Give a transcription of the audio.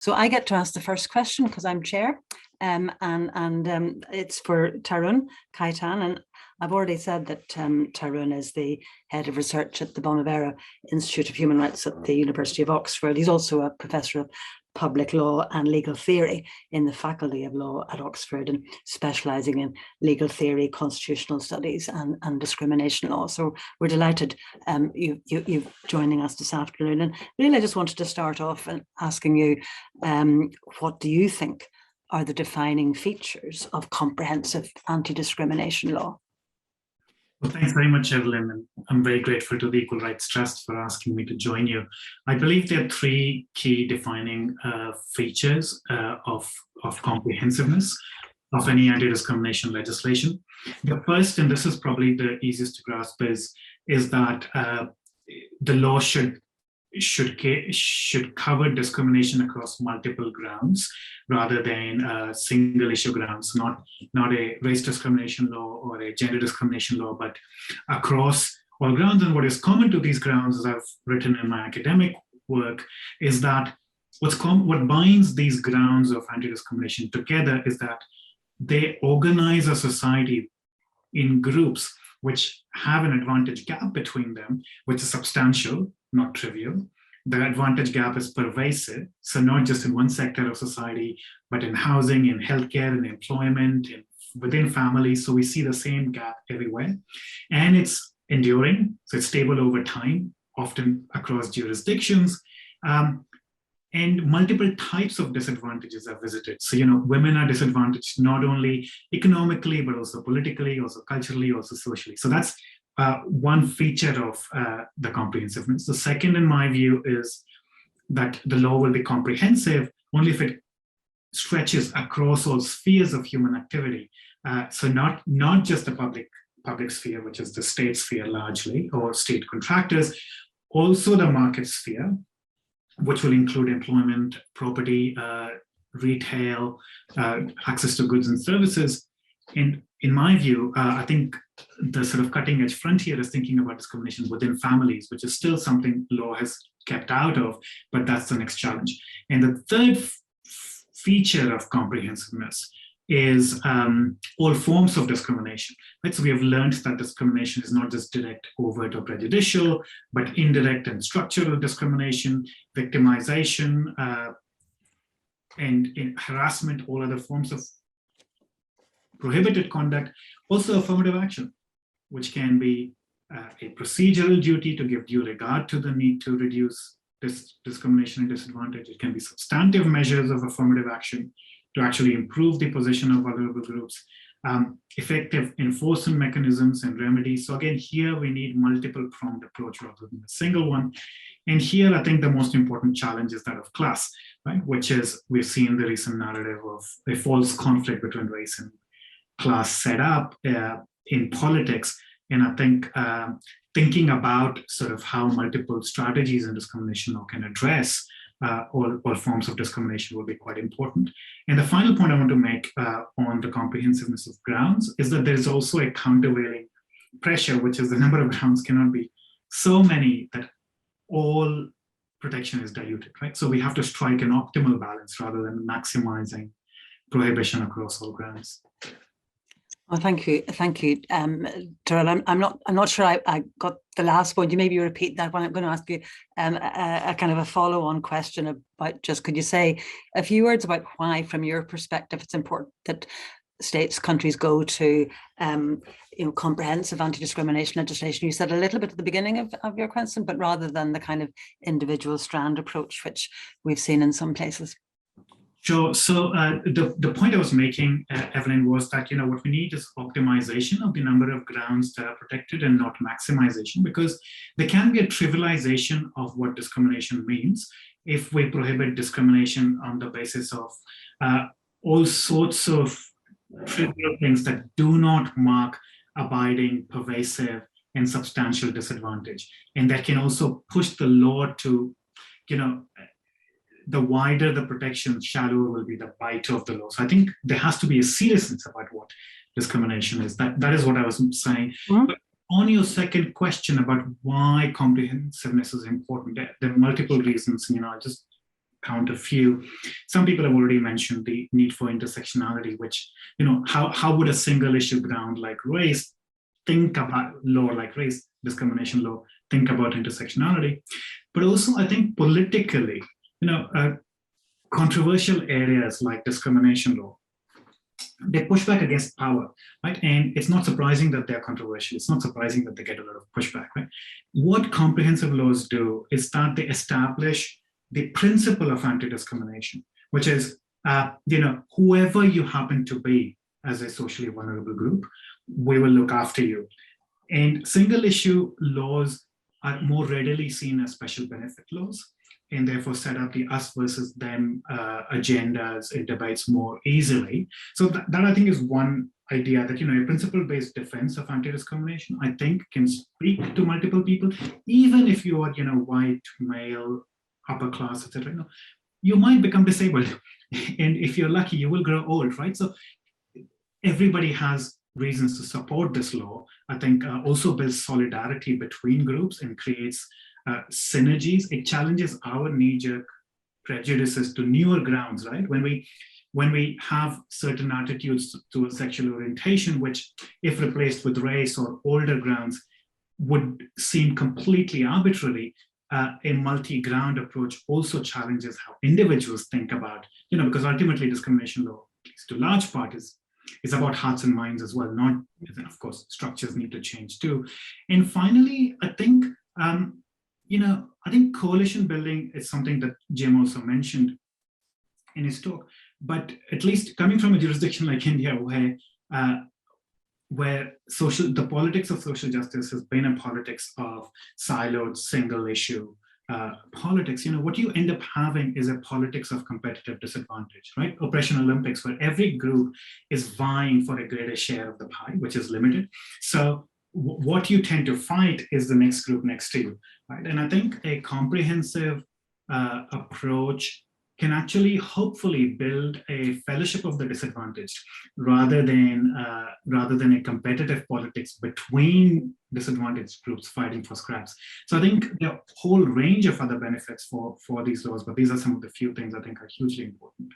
So I get to ask the first question because I'm chair, and it's for Tarunabh Khaitan. And I've already said that Tarun is the head of research at the Bonavero Institute of Human Rights at the University of Oxford. He's also a professor of public law and legal theory in the Faculty of Law at Oxford, and specialising in legal theory, constitutional studies and discrimination law. So we're delighted you joining us this afternoon. And really, I just wanted to start off and asking you, what do you think are the defining features of comprehensive anti-discrimination law? Well, thanks very much, Evelyn, and I'm very grateful to the Equal Rights Trust for asking me to join you. I believe there are three key defining features of comprehensiveness of any anti-discrimination legislation. The first, and this is probably the easiest to grasp, is that the law should cover discrimination across multiple grounds rather than single issue grounds, not a race discrimination law or a gender discrimination law, but across all grounds. And what is common to these grounds, as I've written in my academic work, is that what binds these grounds of anti-discrimination together is that they organize a society in groups which have an advantage gap between them, which is substantial, not trivial. The advantage gap is pervasive, so not just in one sector of society, but in housing, in healthcare, in employment, within families. So we see the same gap everywhere. And it's enduring, so it's stable over time, often across jurisdictions. And multiple types of disadvantages are visited. So, women are disadvantaged not only economically, but also politically, also culturally, also socially. So that's one feature of the comprehensiveness. The second, in my view, is that the law will be comprehensive only if it stretches across all spheres of human activity. So not just the public sphere, which is the state sphere largely, or state contractors, also the market sphere, which will include employment, property, retail, access to goods and services. And in my view, I think the sort of cutting edge frontier is thinking about discrimination within families, which is still something law has kept out of, but that's the next challenge. And the third feature of comprehensiveness is all forms of discrimination. Right? So we have learned that discrimination is not just direct, overt, or prejudicial, but indirect and structural discrimination, victimization, and harassment, all other forms of prohibited conduct, also affirmative action, which can be a procedural duty to give due regard to the need to reduce discrimination and disadvantage. It can be substantive measures of affirmative action to actually improve the position of vulnerable groups, effective enforcement mechanisms and remedies. So again, here we need multiple pronged approach rather than a single one. And here, I think the most important challenge is that of class, right? Which is, we've seen the recent narrative of a false conflict between race and class set up in politics. And I think thinking about sort of how multiple strategies in discrimination law can address all forms of discrimination will be quite important. And the final point I want to make on the comprehensiveness of grounds is that there is also a countervailing pressure, which is the number of grounds cannot be so many that all protection is diluted, right? So we have to strike an optimal balance rather than maximizing prohibition across all grounds. Well, thank you, Tarun. I'm not sure I got the last point. You maybe repeat that one. I'm going to ask you a kind of a follow-on question about just, could you say a few words about why, from your perspective, it's important that countries go to comprehensive anti-discrimination legislation? You said a little bit at the beginning of your question, but rather than the kind of individual strand approach which we've seen in some places. Sure. So the point I was making, Evelyn, was that what we need is optimization of the number of grounds that are protected and not maximization, because there can be a trivialization of what discrimination means if we prohibit discrimination on the basis of all sorts of trivial things that do not mark abiding, pervasive, and substantial disadvantage, and that can also push the law to, the wider the protection, shallower will be the bite of the law. So I think there has to be a seriousness about what discrimination is. That is what I was saying. Mm-hmm. But on your second question about why comprehensiveness is important, there are multiple reasons. I'll just count a few. Some people have already mentioned the need for intersectionality, which, how would a single issue ground like race think about law like race discrimination law, think about intersectionality? But also, I think politically, controversial areas like discrimination law, they push back against power, right? And it's not surprising that they're controversial. It's not surprising that they get a lot of pushback, right? What comprehensive laws do is that they establish the principle of anti-discrimination, which is, whoever you happen to be as a socially vulnerable group, we will look after you. And single issue laws are more readily seen as special benefit laws, and therefore set up the us versus them agendas in debates more easily. So that I think is one idea, that, a principle-based defense of anti-discrimination, I think, can speak to multiple people, even if you are, white, male, upper class, etc. You might become disabled. And if you're lucky, you will grow old, right? So everybody has reasons to support this law. I think also builds solidarity between groups and creates synergies. It challenges our knee-jerk prejudices to newer grounds, right? When we have certain attitudes to a sexual orientation, which, if replaced with race or older grounds, would seem completely arbitrary, a multi-ground approach also challenges how individuals think about, because ultimately discrimination law, at least to large part, is about hearts and minds as well. Not, of course, structures need to change too. And finally, I think, I think coalition building is something that Jim also mentioned in his talk. But at least coming from a jurisdiction like India, where the politics of social justice has been a politics of siloed single issue politics, what you end up having is a politics of competitive disadvantage, right? Oppression Olympics, where every group is vying for a greater share of the pie, which is limited. So what you tend to fight is the next group next to you, right? And I think a comprehensive approach can actually hopefully build a fellowship of the disadvantaged, rather than a competitive politics between disadvantaged groups fighting for scraps. So I think there are a whole range of other benefits for these laws, but these are some of the few things I think are hugely important.